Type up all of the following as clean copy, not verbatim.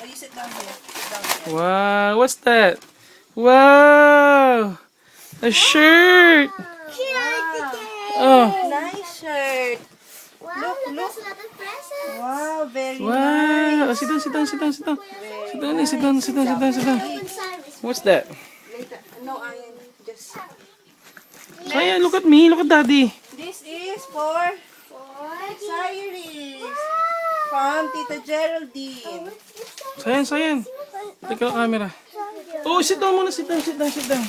you sit down here. Sit down here. Wow, what's that? Wow! A shirt! Oh, Nice shirt. Look. There's a lot of presents. Wow, very wow! nice. Oh, sit down, sit down, sit down, sit down. Very Sit down, sit down, sit down, sit down, sit down. Open service. What's that? Later. No, I just... Ayan, look at me, look at daddy. This is for Cyrus from Tita Geraldine. Sayan, sayan. Teka, camera. Oh, sit down muna, sit down, sit down, sit down.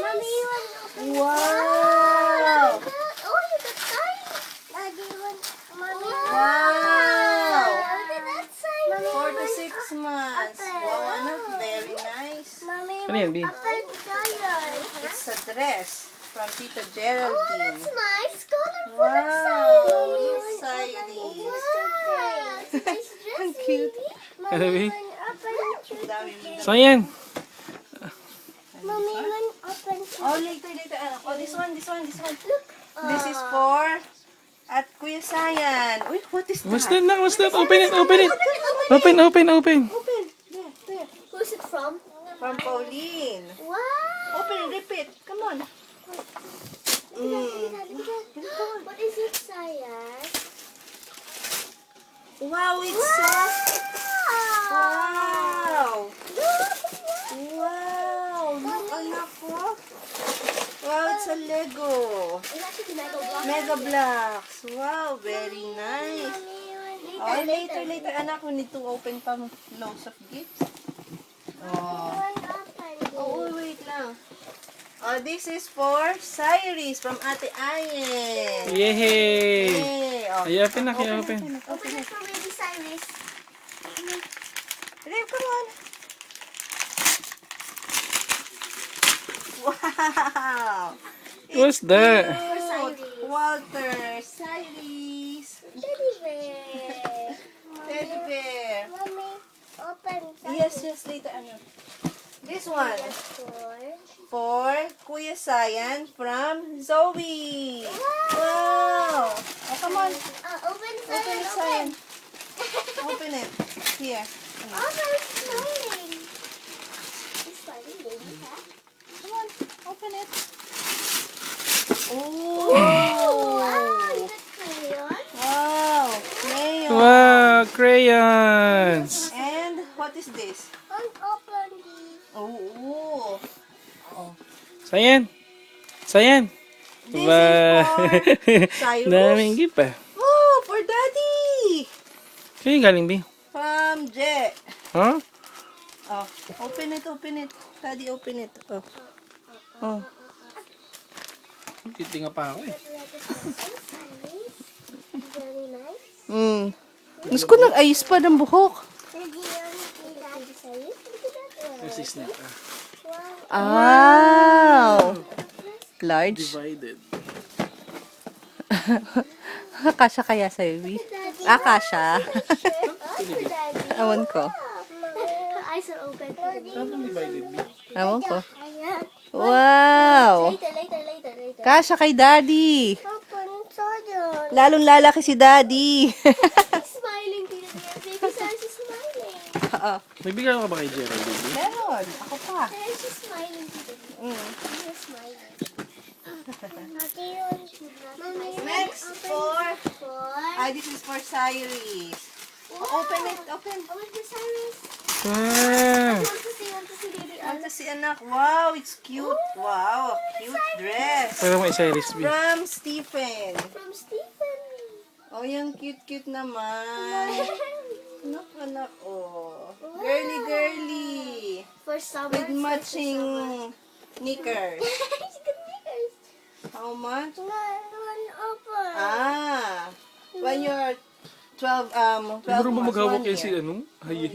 Mommy, you want to open Wow! Oh, you got signs. Daddy, you want... Mommy, Wow! look at that sign. 4 to 6 months. Wow, anak, very nice. Mommy, Ano yan, B? open Cyrus. It's a dress from Tita Oh, Geraldine. that's nice. Colorful Wow, exciting. exciting. Wow, it's a nice dress. Ang cute. Ano, B? Ang dami mo. Sayan. Mommy, when open Oh, later. Oh, this one. Look. This is for at Kuya Sayan. Uy, what is that? What's that now? What's that? Open it, open it. Open, open, open. Open. There. Who's it from? From Pauline. Wow. Open and repeat. Come on. What is it, Sayas? Wow, it's wow. Wow, look anak ko. Wow, it's a Lego. Mega Blocks. Wow, very nice. Oh, later, anak. We need to open pa loads of gifts. Oh, wait lang. Oh, this is for Cyrus from Ate Ayen. Yay! Yay! Oh, Ay, open na, kaya open. Open it for baby Cyrus. Rem, come on. Wow! What's that? Cute. Walter, Cyrus, Teddy bear. Teddy bear. Mommy, open Yes, later, ano. This one, for Kuya Sayan from Zoe. Wow! Oh, come on. Open Open it, Sayan. Open it. Here. Oh, it's smiling. It's smiling, baby, huh? Come on. Open it. Oh, Oh! wow, you got crayon. Wow! Crayon. Wow, crayons. And what is this? Open the... Oh! Sayan. Sayan. This Wow. is for Cyrus. Daming gift ah. Oh, for Daddy! Kaya galing, B? From Je. Huh? Oh, open it. Daddy, open it. Oh. Oh. Titinga pa ako eh. Very nice. Gusto ko nag-ayos pa ng buhok. Daddy, Daddy Cyrus. Look at that one. This is not Wow! Large. divided. Kasha kaya sa'yo, B? Kasha. Daddy. Ewan ko. Her eyes are open. Ano divided, B? Ewan ko. Ayan. Wow! Later. Kasha kay Daddy. Open soda. Lalong lalaki si Daddy. Smiling, Tita Bea. Baby Cyrus is smiling. May bigyan ka ba kay Gerald, baby? Meron. Ako pa. She's smiling, Tita Bea. She's smiling. Next for... this is for Cyrus. Open it. Open. Open the Cyrus. Wow. Want to see, baby. Ito si anak. Wow, it's cute. Wow, a cute dress. Para mo isa-iris, B. From Stephen. From Stephen. Oh, yung cute Oh. naman. Anak, oh. Girly. For summer. With matching knickers. She's got knickers. How much? One open. When you're 12 Siguro mo months, maghawak 1 yan si year. ano? Hayin.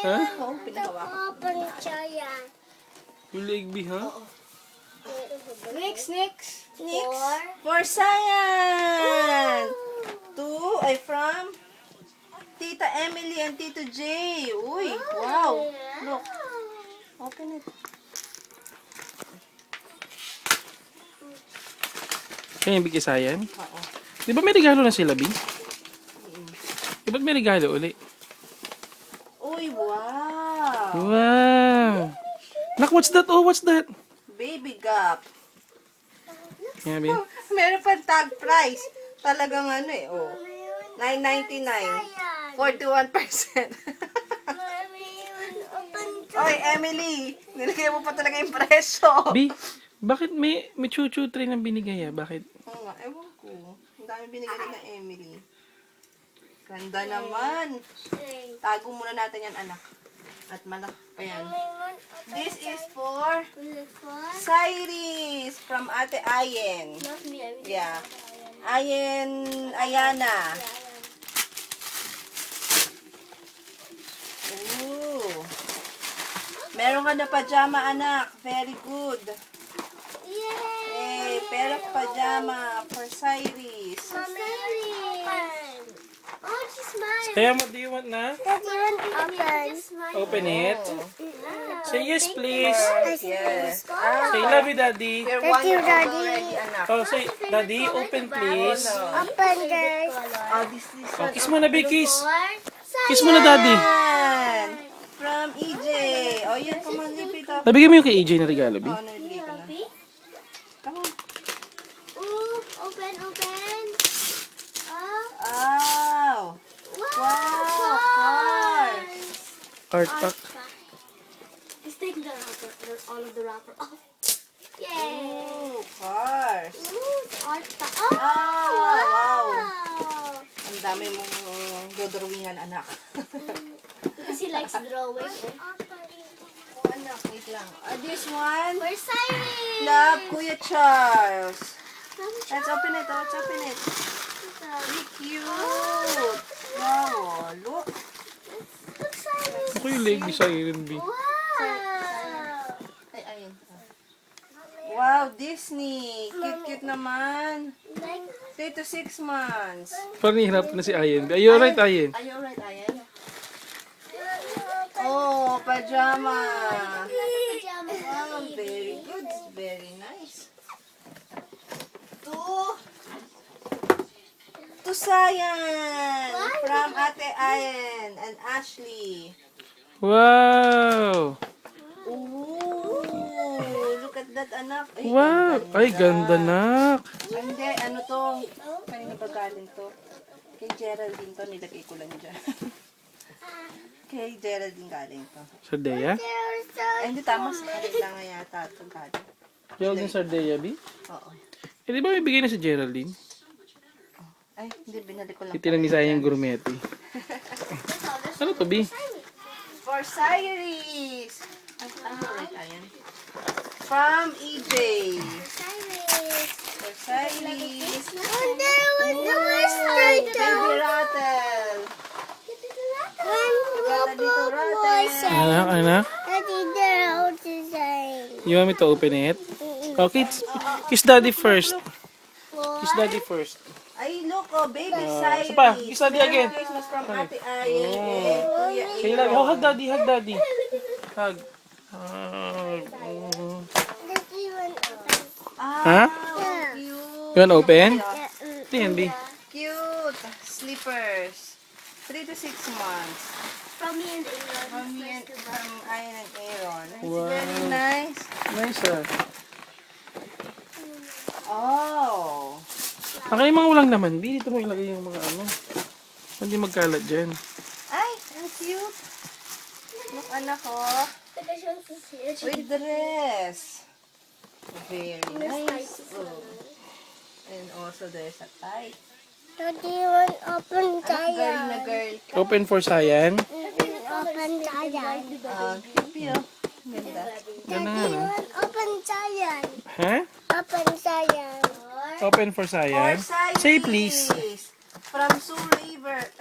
Ha? Oh, pinahawak. Open siya yan. Yung leg, B, ha? Next. For Sayan. From Tita Emily and Tito Jay. Uy, wow. Look. Open it. Kaya yung bigay sayan? Oo. Di ba may regalo na sila, B? Di ba't may regalo uli? Uy, wow. Wow. Nak, what's that? Oh, what's that? Baby Gap. Yeah, Bi. Meron pang tag price. Talagang ano eh, oh. $9.99. 41%. Oy, Emily. Nilagay mo pa talaga yung presyo. Bi, bakit may chuchu tray na binigay ah? Bakit? Oo nga, ewan ko. Ang dami binigay na Emily. Ganda naman. Tago muna natin yan, anak. At malak. Ayan. This is for Cyrus from Ate Ayen. Yeah. Ayana. Ooh. Meron ka na pajama, anak. Very good. Hey, pero pajama for Cyrus. Oh, she's mine. Kaya mo, do you want na? Open it. Say yes, please. Yes. Say love you, Daddy. You're one year old already, anak. Oh, say, Daddy, open please. Open, guys. Oh, this Oh, kiss mo na, Bi, kiss. Kiss mo na, Daddy. one. From EJ. Oh, yan. Come on, lift it up. Nabigyan mo yung kay AJ na regalo, Bi. Oh, nabigay ko na. Come on. Ooh, open. Oh, Wow. wow. Wow, cars. Art pack. Let's take all of the wrapper off. Yay. Ooh, cars. Ooh, art pa. Ah, wow. Wow. Ang dami mong dodrawingan, anak. Because he likes drawing. Oh, anak, wait lang. This one. Where's Cyrus? Love, Kuya Charles. Let's open it. Let's open it. Be cute. Wow, look. Look, Cyrus. Ako yung leg ni Siren, Bi. Wow. Ay, ayun. Wow, Disney. Cute naman. Like, 3 to 6 months. Parang nihirap na si Ayen. Are you alright, Ayen? Are you alright, Ayan? Oh, pajama. pajama. Wow, very good. Very nice. To Sayan. From Ate Ayen and Ashley. Wow! Ooh, look at that, anak. Ay, Wow! ang Ay, ganda, Nak. Ay, hindi, ano to? Kanina ba galing to? Kay Geraldine to, nilagay ko lang dyan. Kay Geraldine galing to. Sardeya? Ay, hindi, tama sa kanila nga yata ito galing. Yung din Sardeya, Bi? Oo. Eh, di ba may bigay na si Geraldine? Ay, hindi, binalik ko lang. Titirang ni Sayang Gourmeti. Ano to, Bi? For Cyrus. Ay, ano right, ayan? From EJ. For Cyrus. Baby Rattle. Ganda dito, Rattle. Anak? You want me to open it? Oh, kiss Daddy first. Kiss Daddy first. Ay, look, oh, baby Cyrus. isa pa, kiss Daddy Merry again. Christmas from Ate Ayen. And Kuya Say love. Oh, hug Daddy, hug Daddy. Hug. Hug. Ah, Ha? cute. You want open? Tingnan, Bi. Cute. Slippers. 3 to 6 months. From me and Aaron. From me and from Ayan and Aaron. It's Wow. very nice. Nice, ah. Oh. Ang yung mga walang laman, Bi. Dito mo ilagay yung mga ano. Hindi magkalat dyan. Ay, ang cute. Look, anak, oh. With dress. Very nice. Oh. And also there's a tie. Open Girl na girl. Open for Sayan. Open tayan. Cute yun. Ganda. Ganda nga, no? Open tayan. Ha? Open tayan. Open for For Sayan. Cyrus. Say please. From Sue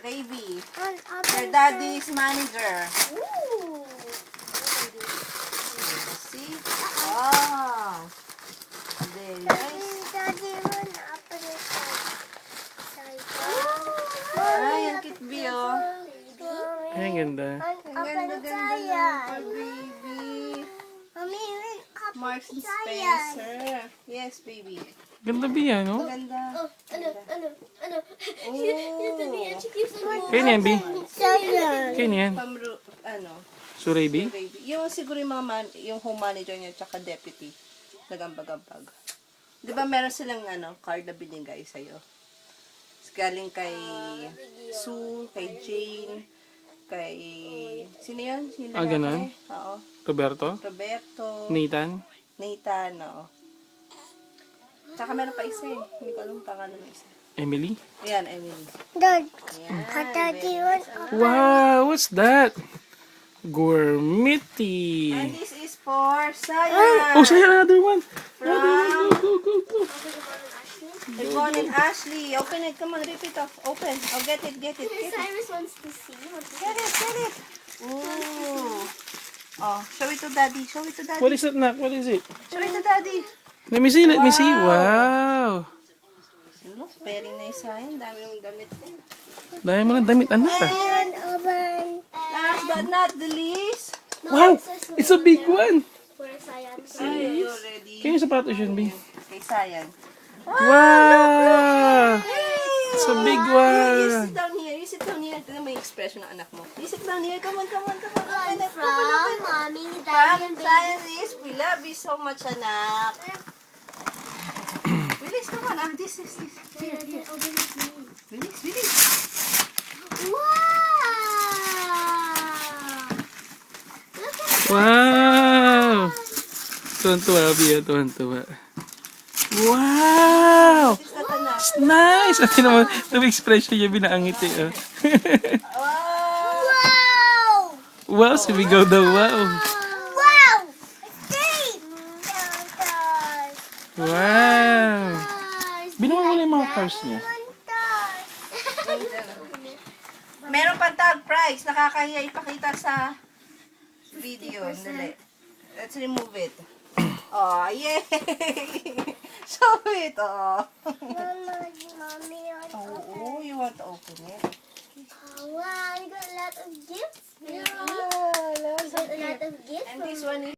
Ravi. Her daddy's manager. Ooh. See? Wow. Very nice. Daddy, open it. Ay, ang cute, Bio. Ay, ang ganda. Ang ganda-ganda lang for baby. Mommy, Marks and Spencer. Yes, baby. Ganda, Bi, no? Ganda. She keeps on moving. Kaya niyan, Bi. Tayan. Kaya niyan. From Surabi? Yung siguro yung, yung home manager niya tsaka deputy. Nagambag-ambag. Di ba meron silang card na binigay sa'yo? Galing kay Sue, kay Jane, kay... Sino yun? Sino Ganun? Oo. Roberto? Roberto. Nathan? Nathan, oo. Tsaka meron pa isa eh. Hindi ko alam pangalan ng isa. Emily? Ayan, Emily. Dad, Ayan. Daddy, what? Wow, what's that? Gourmety. And this is for Saya. Oh, say another one. From Go. Yvonne and Ashley. Open it. Come on, rip it off. Open. Oh, get it. Get it. Cyrus wants to see. Get it. Ooh. Oh, show it to Daddy. Show it to Daddy. What is it, Nak? What is it? Show it to Daddy. Let me see. Wow. Look, very nice yan. Dami yung damit din. Dahil mo ng damit, anak. And open. Last but not the least. Wow, it's a big one. For science. Ay, you ready? Kaya yung sapatos yun, B. Kay Sayan. Wow. It's a big You one. sit down here. You sit down here. Tignan mo yung expression ng anak mo. You sit down here. Come on. Open it. From Mommy, Daddy, From and Baby. Science, we love you so much, anak. Bilis naman. This. Here, open it. Bilis. Wow! Look at Wow. Tuwan-tuwa, Bia. Tuwan-tuwa. Wow. this that, anak. Nice. At naman, yung expression niya binaangit eh. Wow. Wow! Wow, sumigaw daw. Wow. Wow! Escape! Wow. Binuha mo lang yung mga cars niya. Meron pang tag price. Nakakahiya ipakita sa video. Dali. Let's remove it. Oh, yay! Show it. Oh. Mommy, Oh, you want to open it? wow, you got a lot of gifts. Yeah, You got a lot of gifts. And this one is